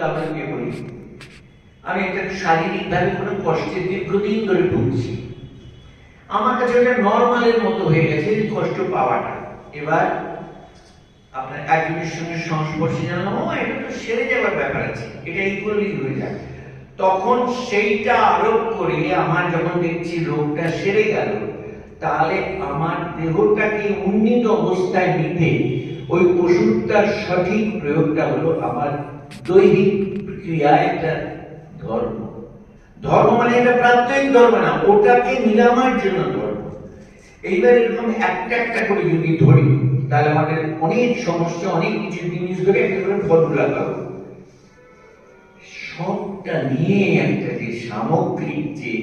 আপনাকে বলি, আমি একটা শারীরিকভাবে কোনো কষ্টের দীর্ঘদিন ধরে ভুগছি। আমার কাছে ওটা নর্মালের মতো হয়ে গেছে কষ্ট পাওয়াটা। এবার আপনার একজনের সঙ্গে সংস্পর্শে জানলাম, ও এটা তো সেরে যাওয়ার ব্যাপার আছে, এটা ইকুয়ালি হয়ে যায়। তখন সেইটা আরোপ করে আমার যখন দেখছি রোগটা সেরে গেল, তাহলে আমার দেহটাকে উন্নীত অবস্থায় নিতে ওই ওষুধটার সঠিক প্রয়োগটা হলো আমার দৈহিক ক্রিয়া। একটা ধর্ম, ধর্ম মানে এটা প্রাত্যহিক ধর্ম না, ওটাকে নিরাময়ের জন্য ধর্ম। এইবার এরকম একটা একটা করে যদি ধরি, তাহলে আমাদের অনেক সমস্যা, অনেক কিছু জিনিস ধরে একটা করে ফর্মুলা পাবো। সবটা নিয়ে একটা যে সামগ্রিক যে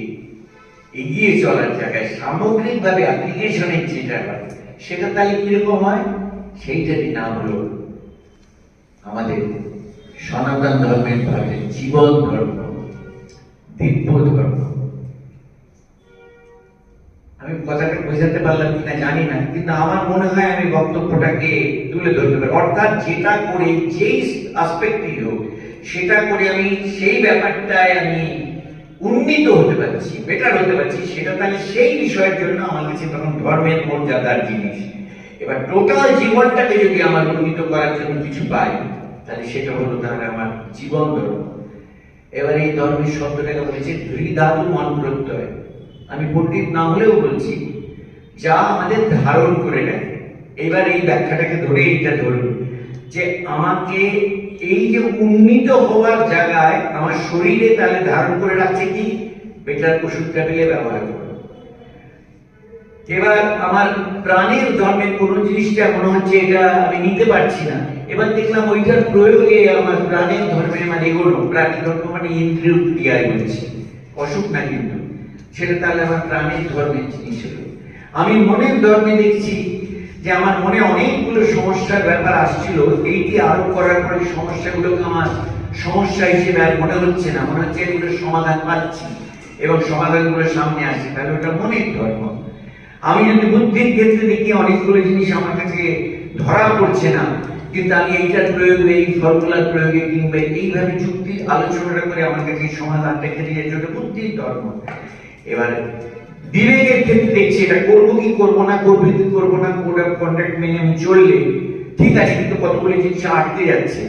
এগিয়ে চলার জায়গায় সামগ্রিক ভাবে অ্যাপ্লিকেশনের যেটা হয়, সেটা তাহলে কিরকম হয়? সেইটারই নাম হলো আমাদের সনাতন ধর্মের ভাবে জীবন ধর্ম, দিব্য ধর্ম। আমি কথাটা বোঝাতে পারলাম কিনা জানি না, কিন্তু আমার মনে হয় আমি বক্তব্যটাকে তুলে ধরতে পারি। অর্থাৎ যেটা করে, যেই আসপেক্টই হোক, সেটা করে আমি সেই ব্যাপারটায় আমি উন্নীত হতে পারছি, বেটার হতে পারছি, সেটা তাহলে সেই বিষয়ের জন্য আমার কাছে তখন ধর্মের মর্যাদার জিনিস। এবার টোটাল জীবনটাকে যদি আমার উন্নীত করার জন্য কিছু পাই, তাহলে সেটা হলো তাহলে আমার জীবন ধর্ম। এবার এই ধর্মের শব্দটাকে বলেছে হৃদাতু মন প্রত্যয়। আমি পণ্ডিত না হলেও বলছি, যা আমাদের ধারণ করে নেয়। এবার এই ব্যাখ্যাটাকে ধরে এইটা ধরুন যে আমাকে এই যে উন্নীত হওয়ার জায়গায় আমার শরীরে তাহলে ধারণ করে রাখছে কি? বেটার ওষুধটা পেলে ব্যবহার করো। এবার আমার প্রাণের ধর্মের কোন জিনিসটা মনে হচ্ছে এটা আমি নিতে পারছি না, এবার দেখলাম ওইটার প্রয়োগে আমার প্রাণের ধর্মে মানে এগোনো। প্রাণের ধর্ম মানে ইন্দ্রিয় ক্রিয়ায় বলছি, অসুখ না কিন্তু, সেটা তাহলে আমার প্রাণের ধর্মের জিনিস হলো। আমি মনের ধর্মে দেখছি যে আমার মনে অনেকগুলো সমস্যার ব্যাপার আসছিল, এইটি আরোপ করার পরে সমস্যাগুলোকে আমার সমস্যা হিসেবে আর মনে হচ্ছে না, মনে হচ্ছে এগুলোর সমাধান পাচ্ছি এবং সমাধানগুলো সামনে আসছে, তাহলে ওটা মনের ধর্ম। আমি যদি বুদ্ধির ক্ষেত্রে দেখি অনেকগুলো জিনিস আমার কাছে ধরা পড়ছে না, কিন্তু আমি এইটার প্রয়োগে, এই ফর্মুলার প্রয়োগে কিংবা এইভাবে যুক্তি আলোচনাটা করে আমার কাছে সমাধানটা খেতে যাচ্ছে, ওটা বুদ্ধির ধর্ম। এবার বিবেকের ক্ষেত্রে দেখছি এটা করবো কি করবো না, করবো কি করবো না, কোড অফ কন্ডাক্ট মেনে আমি চললে ঠিক আছে, কিন্তু কতগুলো জিনিস আটকে যাচ্ছে।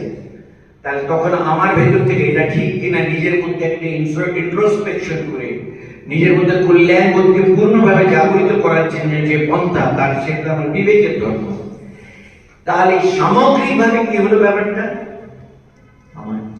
তাহলে তখন আমার ভেতর থেকে এটা ঠিক কিনা নিজের মধ্যে একটা ইন্ট্রোস্পেকশন করে নিজের মধ্যে কল্যাণ বোধকে পূর্ণভাবে জাগরিত করার জন্য যে পন্থা, তার সেটা আমার বিবেকের ধর্ম। তাহলে সামগ্রিকভাবে কি হলো ব্যাপারটা?